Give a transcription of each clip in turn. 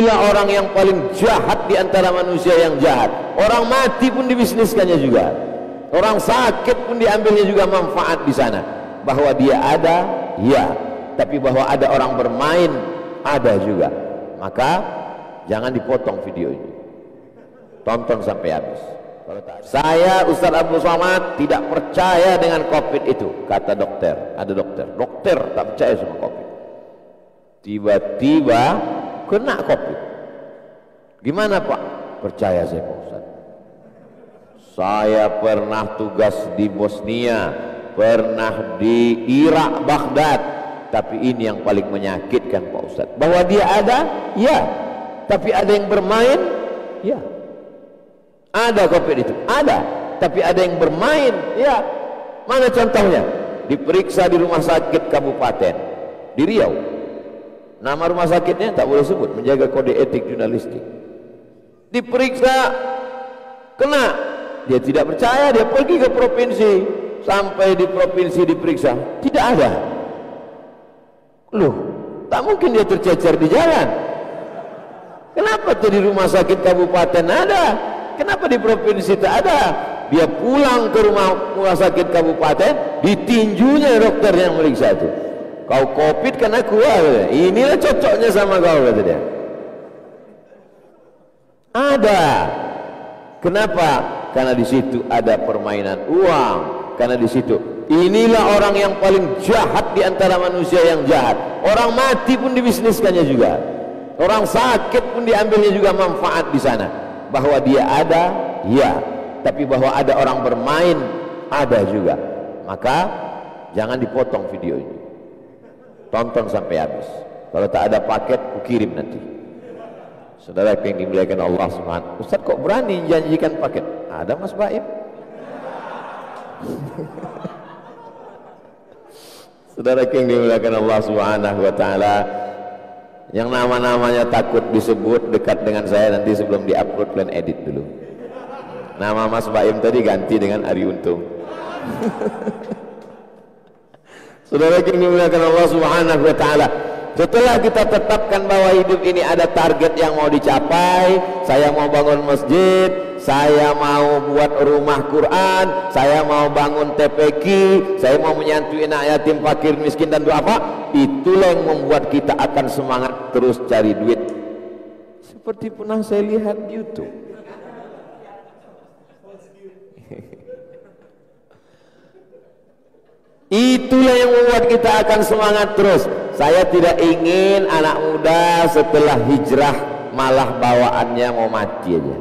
Inilah orang yang paling jahat di antara manusia yang jahat. Orang mati pun dibisniskannya juga. Orang sakit pun diambilnya juga manfaat di sana. Bahwa dia ada, ya. Tapi bahwa ada orang bermain, ada juga. Maka jangan dipotong video ini. Tonton sampai habis. Saya Ustaz Abdul Somad tidak percaya dengan COVID itu, kata dokter. Ada dokter tak percaya sama COVID. Tiba-tiba kena COVID. Gimana Pak? Percaya saya Pak Ustaz. Saya pernah tugas di Bosnia, pernah di Irak, Baghdad. Tapi ini yang paling menyakitkan Pak Ustaz. Bahwa dia ada, ya. Tapi ada yang bermain, ya. Ada COVID itu, ada. Tapi ada yang bermain, ya. Mana contohnya? Diperiksa di rumah sakit kabupaten di Riau. Nama rumah sakitnya tak boleh sebut, menjaga kode etik jurnalistik. Diperiksa, kena. Dia tidak percaya, dia pergi ke provinsi. Sampai di provinsi diperiksa, tidak ada. Loh, tak mungkin dia tercecer di jalan. Kenapa tuh di rumah sakit kabupaten ada? Kenapa di provinsi tak ada? Dia pulang ke rumah sakit kabupaten, ditinjunya dokter yang meriksa itu. Kau COVID kan aku, inilah cocoknya sama kau, kata dia. Ada. Kenapa? Karena di situ ada permainan uang. Karena di situ inilah orang yang paling jahat di antara manusia yang jahat. Orang mati pun dibisniskannya juga. Orang sakit pun diambilnya juga manfaat di sana. Bahwa dia ada, ya. Tapi bahwa ada orang bermain, ada juga. Maka jangan dipotong video ini. Tonton sampai habis. Kalau tak ada paket, kukirim nanti. Saudara yang dimuliakan Allah Subhanahu. Ustaz kok berani janjikan paket? Ada Mas Baim. Saudara yang dimuliakan Allah Subhanahu wa taala, yang nama-namanya takut disebut dekat dengan saya, nanti sebelum diupload plan edit dulu. Nama Mas Baim tadi ganti dengan Ari Untung. Saudara yang dimuliakan Allah Subhanahu wa taala, setelah kita tetapkan bahwa hidup ini ada target yang mau dicapai, saya mau bangun masjid, saya mau buat rumah Quran, saya mau bangun TPQ, saya mau menyantui anak yatim, fakir, miskin dan duafa, itulah yang membuat kita akan semangat terus cari duit. Seperti pernah saya lihat di YouTube. Itulah yang membuat kita akan semangat terus. Saya tidak ingin anak muda setelah hijrah malah bawaannya mau mati aja.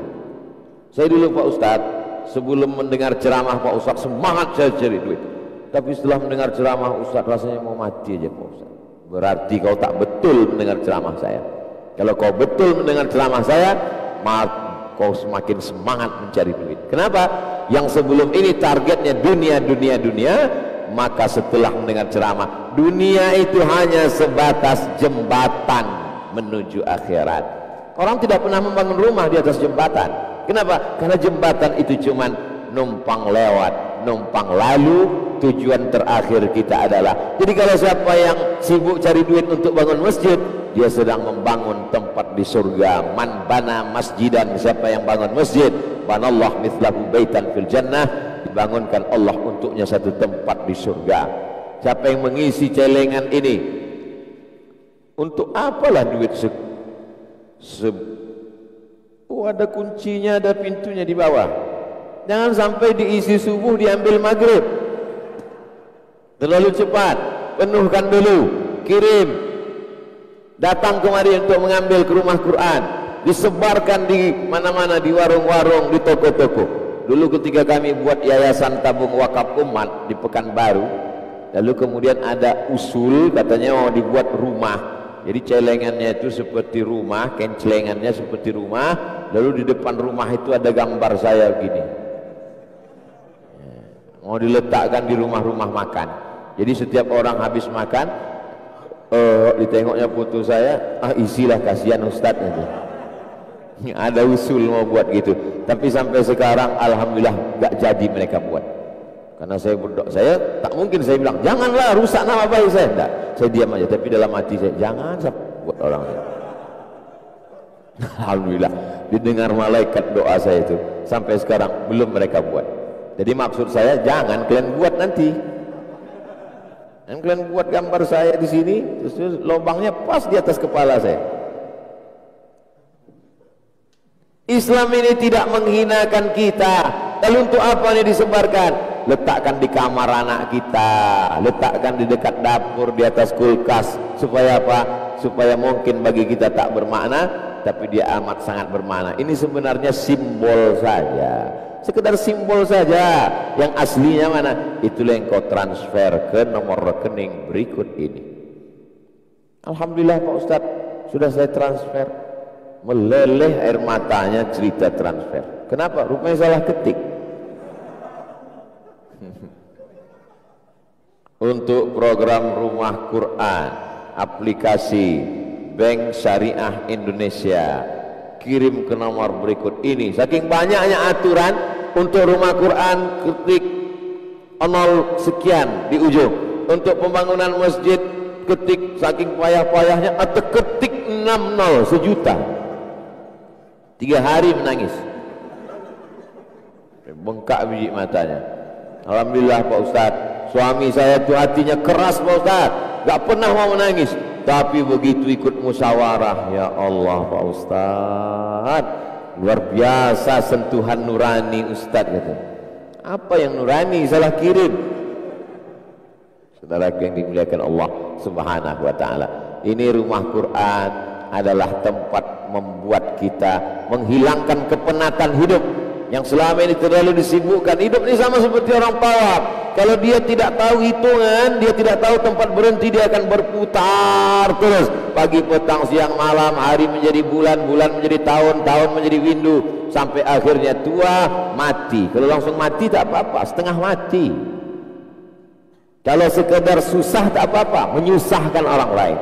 Saya dulu Pak Ustadz, sebelum mendengar ceramah Pak Ustadz semangat saya cari duit. Tapi setelah mendengar ceramah Ustadz rasanya mau mati aja Pak Ustadz. Berarti kau tak betul mendengar ceramah saya. Kalau kau betul mendengar ceramah saya, maka kau semakin semangat mencari duit. Kenapa? Yang sebelum ini targetnya dunia, maka setelah mendengar ceramah, dunia itu hanya sebatas jembatan menuju akhirat. Orang tidak pernah membangun rumah di atas jembatan. Kenapa? Karena jembatan itu cuma numpang lewat, numpang lalu. Tujuan terakhir kita adalah, jadi kalau siapa yang sibuk cari duit untuk bangun masjid, dia sedang membangun tempat di surga. Man bana masjidan, siapa yang bangun masjid, banallah mithlahu baitan fil jannah, dibangunkan Allah untuknya satu tempat di surga. Siapa yang mengisi celengan ini, untuk apalah duit ada kuncinya, ada pintunya di bawah. Jangan sampai diisi subuh diambil maghrib, terlalu cepat. Penuhkan dulu, kirim, datang kemari untuk mengambil ke rumah Quran, disebarkan di mana-mana, di warung-warung, di toko-toko. Dulu ketika kami buat yayasan tabung wakaf umat di Pekanbaru, lalu kemudian ada usul katanya mau dibuat rumah. Jadi celengannya itu seperti rumah, kencelengannya seperti rumah, lalu di depan rumah itu ada gambar saya begini. Mau diletakkan di rumah-rumah makan. Jadi setiap orang habis makan, ditengoknya foto saya, isilah kasihan Ustadz aja. Ada usul mau buat gitu, tapi sampai sekarang alhamdulillah gak jadi mereka buat. Karena saya berdoa, saya tak mungkin saya bilang janganlah rusak nama baik saya, enggak. Saya diam aja, tapi dalam hati saya jangan buat orang. Alhamdulillah didengar malaikat doa saya itu. Sampai sekarang belum mereka buat. Jadi maksud saya jangan kalian buat nanti. Dan kalian buat gambar saya di sini, terus lubangnya pas di atas kepala saya. Islam ini tidak menghinakan kita. Lalu untuk apa ini disebarkan? Letakkan di kamar anak kita, letakkan di dekat dapur, di atas kulkas. Supaya apa? Supaya mungkin bagi kita tak bermakna, tapi dia amat sangat bermakna. Ini sebenarnya simbol saja, sekedar simbol saja. Yang aslinya mana? Itulah yang kau transfer ke nomor rekening berikut ini. Alhamdulillah Pak Ustadz, sudah saya transfer. Meleleh air matanya cerita transfer. Kenapa? Rupanya salah ketik. Untuk program Rumah Quran, aplikasi Bank Syariah Indonesia, kirim ke nomor berikut ini. Saking banyaknya aturan untuk Rumah Quran, ketik 0 sekian di ujung. Untuk pembangunan masjid, ketik saking payah-payahnya, atau ketik 60 sejuta. 3 hari menangis, bengkak biji matanya. Alhamdulillah Pak Ustadz, suami saya itu hatinya keras Pak Ustadz, gak pernah mau menangis. Tapi begitu ikut musyawarah, ya Allah Pak Ustadz, luar biasa sentuhan nurani Ustadz gitu. Apa yang nurani? Salah kirim. Saudara yang dimuliakan Allah Subhanahu wa ta'ala, ini Rumah Quran adalah tempat membuat kita menghilangkan kepenatan hidup yang selama ini terlalu disibukkan. Hidup ini sama seperti orang pawang. Kalau dia tidak tahu hitungan, dia tidak tahu tempat berhenti, dia akan berputar terus. Pagi, petang, siang, malam, hari menjadi bulan, bulan menjadi tahun, tahun menjadi windu, sampai akhirnya tua, mati. Kalau langsung mati tak apa-apa, setengah mati. Kalau sekedar susah tak apa-apa, menyusahkan orang lain.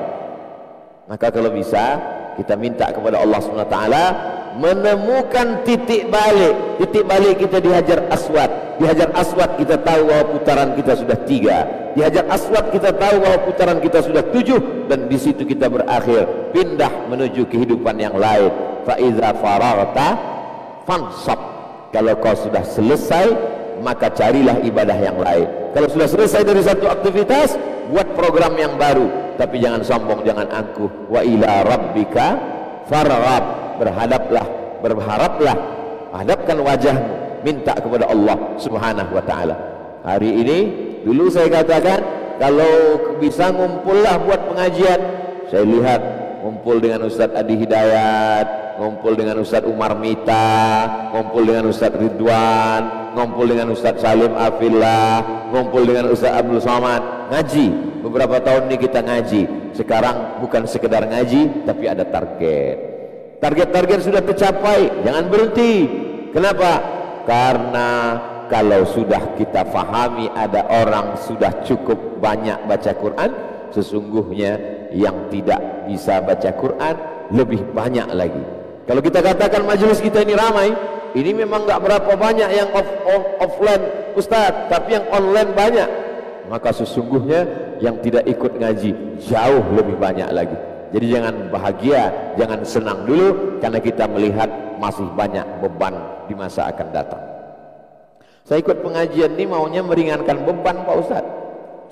Maka kalau bisa, kita minta kepada Allah SWT menemukan titik balik. Titik balik kita di Hajar Aswad. Di Hajar Aswad kita tahu bahwa putaran kita sudah 3. Di Hajar Aswad kita tahu bahwa putaran kita sudah 7. Dan di situ kita berakhir, pindah menuju kehidupan yang lain. Fa iza faragta fansab. Kalau kau sudah selesai, maka carilah ibadah yang lain. Kalau sudah selesai dari satu aktivitas, buat program yang baru. Tapi jangan sombong, jangan angkuh. Wa ila rabbika farghab. Berhadaplah, berharaplah, hadapkan wajahmu, minta kepada Allah Subhanahu wa ta'ala. Hari ini dulu saya katakan, kalau bisa ngumpullah buat pengajian. Saya lihat ngumpul dengan Ustaz Adi Hidayat, ngumpul dengan Ustaz Umar Mita, ngumpul dengan Ustaz Ridwan, ngumpul dengan Ustaz Salim Afillah, ngumpul dengan Ustaz Abdul Somad, ngaji. Beberapa tahun ini kita ngaji. Sekarang bukan sekedar ngaji, tapi ada target. Target-target sudah tercapai, jangan berhenti. Kenapa? Karena kalau sudah kita fahami ada orang sudah cukup banyak baca Quran, sesungguhnya yang tidak bisa baca Quran lebih banyak lagi. Kalau kita katakan majelis kita ini ramai, ini memang nggak berapa banyak yang offline Ustadz, tapi yang online banyak. Maka sesungguhnya yang tidak ikut ngaji jauh lebih banyak lagi. Jadi jangan bahagia, jangan senang dulu, karena kita melihat masih banyak beban di masa akan datang. Saya ikut pengajian ini maunya meringankan beban Pak Ustadz.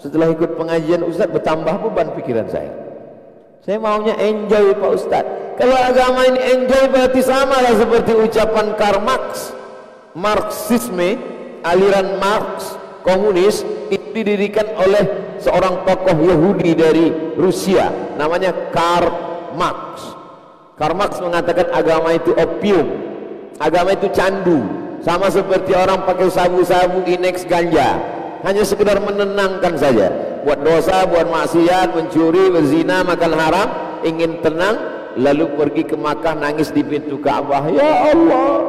Setelah ikut pengajian Ustadz, bertambah beban pikiran saya. Saya maunya enjoy Pak Ustadz. Kalau agama ini enjoy, berarti sama lah seperti ucapan Karl Marx. Marxisme, aliran Marx, komunis, itu didirikan oleh seorang tokoh Yahudi dari Rusia, namanya Karl Marx. Karl Marx mengatakan agama itu opium, agama itu candu, sama seperti orang pakai sabu-sabu, ineks, ganja, hanya sekedar menenangkan saja. Buat dosa, buat maksiat, mencuri, berzina, makan haram, ingin tenang, lalu pergi ke Makkah, nangis di pintu Ka'bah, ya Allah.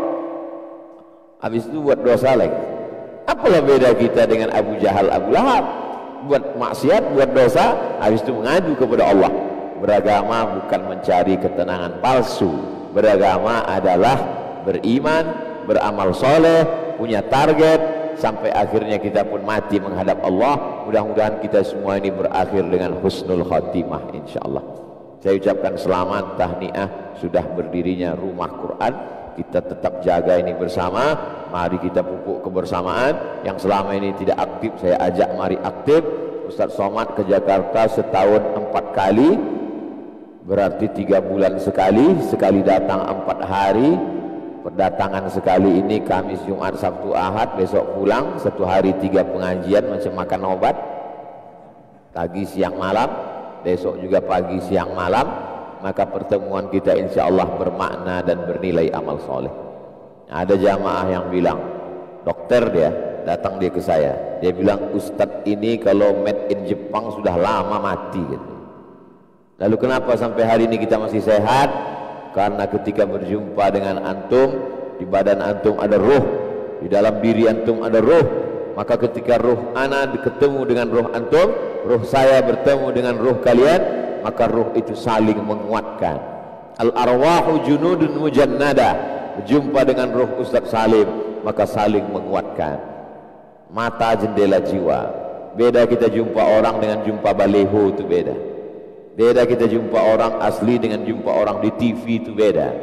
Habis itu buat dosa lagi. Apalah beda kita dengan Abu Jahal, Abu Lahab? Buat maksiat, buat dosa, habis itu mengadu kepada Allah. Beragama bukan mencari ketenangan palsu. Beragama adalah beriman, beramal soleh, punya target, sampai akhirnya kita pun mati menghadap Allah. Mudah-mudahan kita semua ini berakhir dengan husnul khatimah, insyaallah. Saya ucapkan selamat tahniah sudah berdirinya rumah Quran. Kita tetap jaga ini bersama. Mari kita pupuk kebersamaan. Yang selama ini tidak aktif saya ajak mari aktif. Ustaz Somad ke Jakarta setahun 4 kali, berarti 3 bulan sekali. Sekali datang 4 hari. Perdatangan sekali ini Kamis, Jumat, Sabtu, Ahad. Besok pulang 1 hari 3 pengajian macam makan obat. Pagi, siang, malam. Besok juga pagi, siang, malam. Maka pertemuan kita insya Allah bermakna dan bernilai amal soleh. Ada jamaah yang bilang, dokter dia, datang dia ke saya, dia bilang, Ustadz ini kalau made in Jepang sudah lama mati gitu. Lalu kenapa sampai hari ini kita masih sehat? Karena ketika berjumpa dengan antum, di badan antum ada ruh, di dalam diri antum ada ruh. Maka ketika ruh ana ketemu dengan ruh antum, ruh saya bertemu dengan ruh kalian, maka ruh itu saling menguatkan. Al arwahu junudun mujannada. Berjumpa dengan ruh Ustaz Salim, maka saling menguatkan. Mata jendela jiwa. Beda kita jumpa orang dengan jumpa baleho, itu beda. Beda kita jumpa orang asli dengan jumpa orang di TV, itu beda.